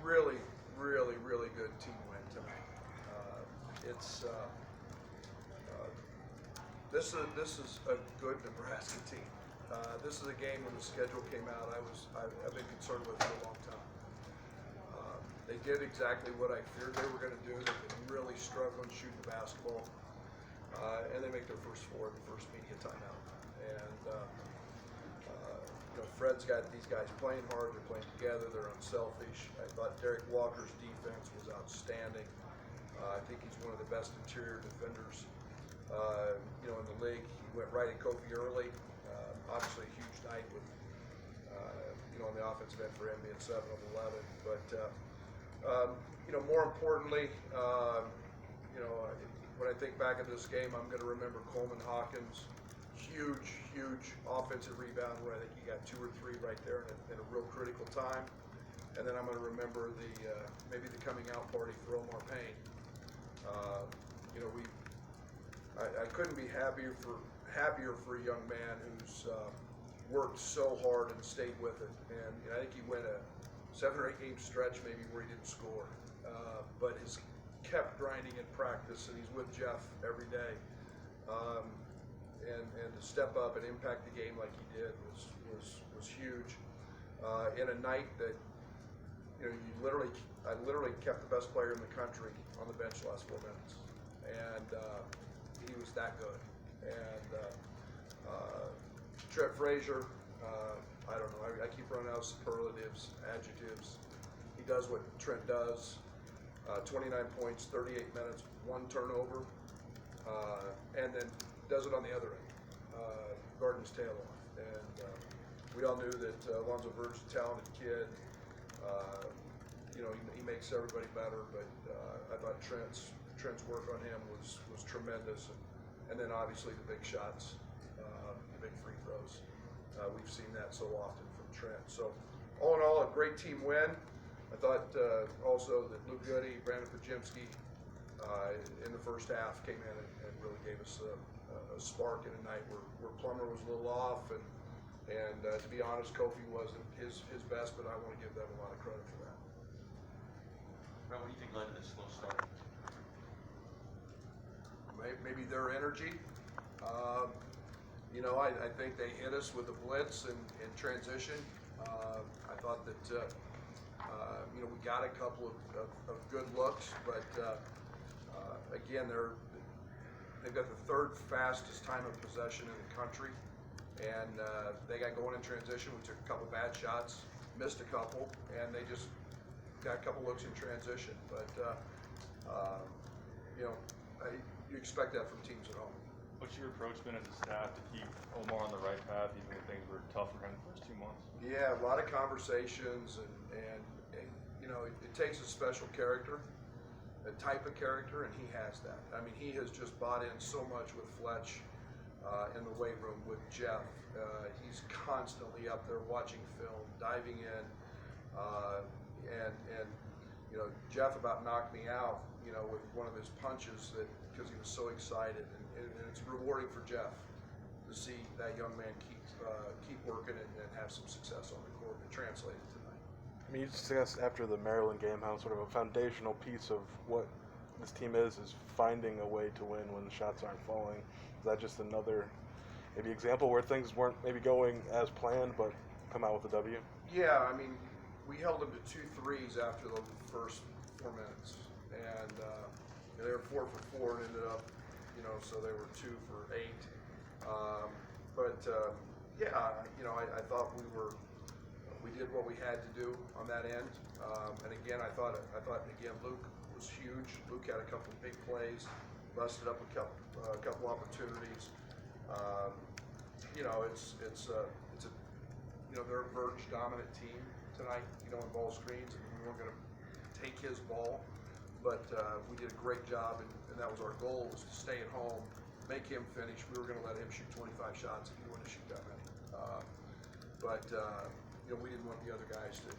really, really, really good team win tonight. This is a good Nebraska team. This is a game when the schedule came out. I've been concerned with it for a long time. They did exactly what I feared they were going to do. They've been really struggling shooting the basketball, and they make their first four at the first media timeout. And Fred's got these guys playing hard. They're playing together. They're unselfish. I thought Derek Walker's defense was outstanding. I think he's one of the best interior defenders, in the league. He went right at Kofi early. Obviously, a huge night with, on the offensive end for him being 7 of 11. But more importantly, when I think back at this game, I'm going to remember Coleman Hawkins. Huge offensive rebound where I think he got 2 or 3 right there in a real critical time. And then I'm going to remember maybe the coming out party for Omar Payne. I couldn't be happier for a young man who's worked so hard and stayed with it. And I think he went a 7 or 8 game stretch maybe where he didn't score, but has kept grinding in practice, and he's with Jeff every day. And to step up and impact the game like he did was huge. In a night that I literally kept the best player in the country on the bench the last 4 minutes, and he was that good. And Trent Frazier, I don't know. I keep running out of superlatives, adjectives. He does what Trent does. 29 points, 38 minutes, 1 turnover, and then does it on the other end. Guarding his tail off. And we all knew that Alonzo Verge's a talented kid. He makes everybody better, but I thought Trent's work on him was tremendous. And then obviously the big shots, the big free throws. We've seen that so often from Trent. So all in all, a great team win. I thought also that Luke Goody, Brandon Pajemski in the first half came in and really gave us a spark in a night where Plummer was a little off, and to be honest, Kofi wasn't his best, but I want to give them a lot of credit for that. What do you think led to this slow start? Maybe their energy. I think they hit us with a blitz in transition. I thought that we got a couple of good looks, but again, they've got the 3rd fastest time of possession in the country, and they got going in transition. We took a couple bad shots, missed a couple, and they just got a couple looks in transition. But you expect that from teams at home. What's your approach been as a staff to keep Omar on the right path, even when things were tough for him the first 2 months? Yeah, a lot of conversations, and it takes a special character, a type of character, and he has that. I mean, he has just bought in so much with Fletch in the weight room with Jeff. He's constantly up there watching film, diving in, and Jeff about knocked me out, with one of his punches because he was so excited, and it's rewarding for Jeff to see that young man keep working and have some success on the court and translate it tonight. I mean, you discussed after the Maryland game how sort of a foundational piece of what this team is finding a way to win when the shots aren't falling. Is that just another maybe example where things weren't maybe going as planned but come out with a W? Yeah, I mean, we held them to 2 threes after the first 4 minutes, and they were 4 for 4 and ended up, so they were 2 for 8. I thought we did what we had to do on that end, and again, I thought Luke was huge. Luke had a couple of big plays, busted up a couple opportunities. They're a Verge dominant team tonight, in ball screens, and we weren't going to take his ball, but we did a great job, and that was our goal, was to stay at home, make him finish. We were going to let him shoot 25 shots if he wanted to shoot that many. We didn't want the other guys to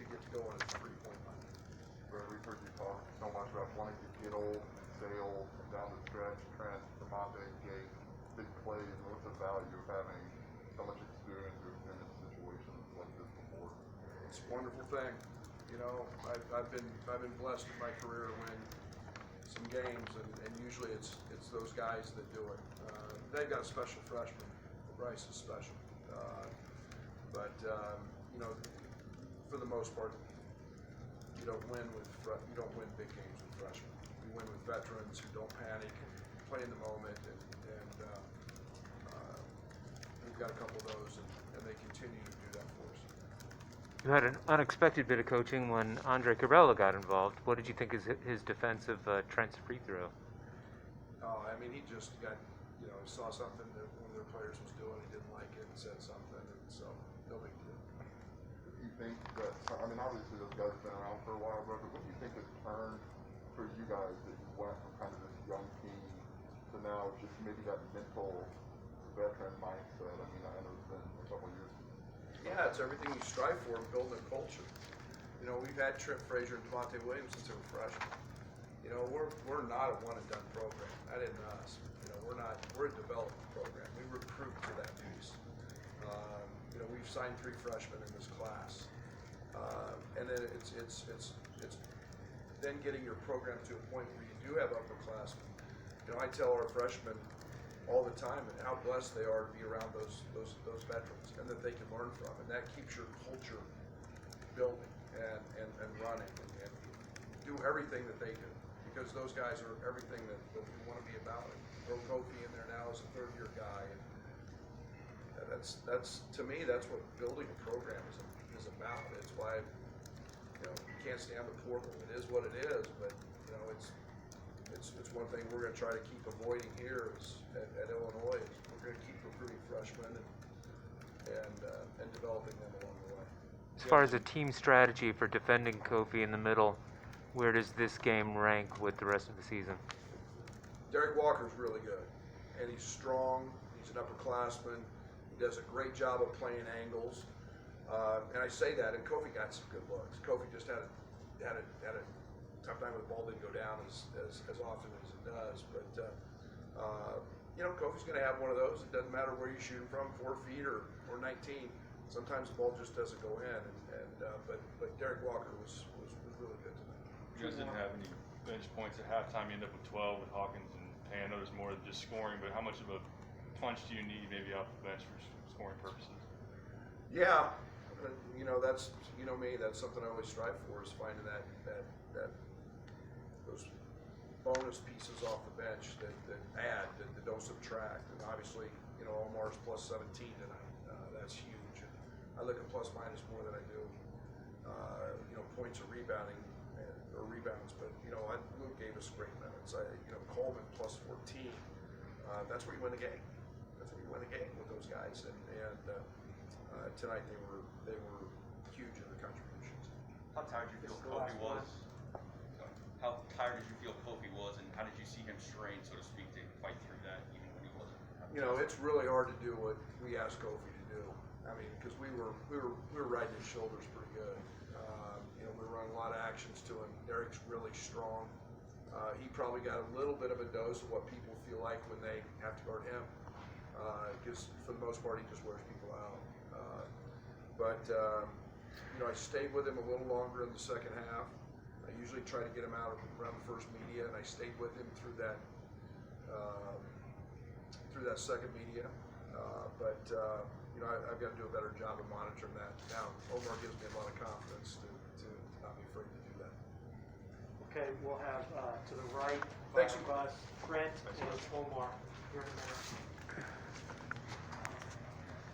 get to go on a 3-point line. We've heard you talk so much about wanting to get old, sail down the stretch, Trent, Demonte, Gate, big plays. What's the value of having so much experience in situations like this before? It's a wonderful thing. You know, I've been blessed in my career to win some games, and usually it's those guys that do it. They've got a special freshman. Bryce is special, but you know, for the most part, you don't win big games with freshmen. You win with veterans who don't panic and play in the moment, and we've got a couple of those, and they continue to do that for us. You had an unexpected bit of coaching when Andre Cabela got involved. What did you think is his defense of Trent's free throw? Oh, I mean, he just got, you know, he saw something that one of their players was doing, he didn't like it, and said something, and so, no big deal. Do you think that, I mean, obviously this guy's been around for a while, but what do you think has turned for you guys that you went from kind of this young team to now just maybe that mental veteran mindset? I mean, I know it's been a couple of years. Yeah, it's everything you strive for in building a culture. You know, we've had Trent Frazier and Devontae Williams since they were freshmen. You know, we're not a one and done program. That isn't us. You know, we're a development program. We recruit to that piece. You know, we've signed 3 freshmen in this class, and then it's then getting your program to a point where you do have upperclassmen. You know, I tell our freshmen all the time and how blessed they are to be around those veterans, and that they can learn from, and that keeps your culture building and running, and do everything that they do, because those guys are everything that we want to be about. And throw Kofi in there now as a 3rd-year guy, and that's to me, that's what building a program is about. It's why, you know, you can't stand the portal. It is what it is, but you know, it's one thing we're going to try to keep avoiding here at Illinois. We're going to keep recruiting freshmen and developing them along the way. As far as a team strategy for defending Kofi in the middle, where does this game rank with the rest of the season? Derek Walker's really good, and he's strong. He's an upperclassman. He does a great job of playing angles, and I say that. And Kofi got some good looks. Kofi just had a tough time with the ball. Didn't go down as often as it does, but you know, Kofi's going to have one of those. It doesn't matter where you shoot him from, 4 feet or 19. Sometimes the ball just doesn't go in, but Derek Walker was really good tonight. You guys didn't have any bench points at halftime. You end up with 12 with Hawkins and Payne. I know there's more than just scoring, but how much of a punch do you need maybe off the bench for scoring purposes? Yeah, you know, that's, you know me, that's something I always strive for, is finding that those bonus pieces off the bench that add, that don't subtract. And obviously, you know, Omar's plus 17 tonight. That's huge. And I look at plus minus more than I do, you know, points or rebounding or rebounds. But you know, Luke gave us great minutes. You know, Coleman plus 14. That's where you win the game. That's where you win the game with those guys. And tonight they were huge in the contributions. How tired did you feel Kofi was? How tired did you feel Kofi was, and how did you see him strain, so to speak, to fight through that, even when he wasn't? You know, it's really hard to do what we asked Kofi to do. I mean, because we were riding his shoulders pretty good. You know, we were running a lot of actions to him. Derek's really strong. He probably got a little bit of a dose of what people feel like when they have to guard him, because for the most part he just wears people out. But you know, I stayed with him a little longer in the second half. I usually try to get him out around the first media, and I stayed with him through that second media. But you know, I've got to do a better job of monitoring that. Now, Omar gives me a lot of confidence to not be afraid to do that. Okay, we'll have to the right Thanks. of us, Trent and Omar here in a minute.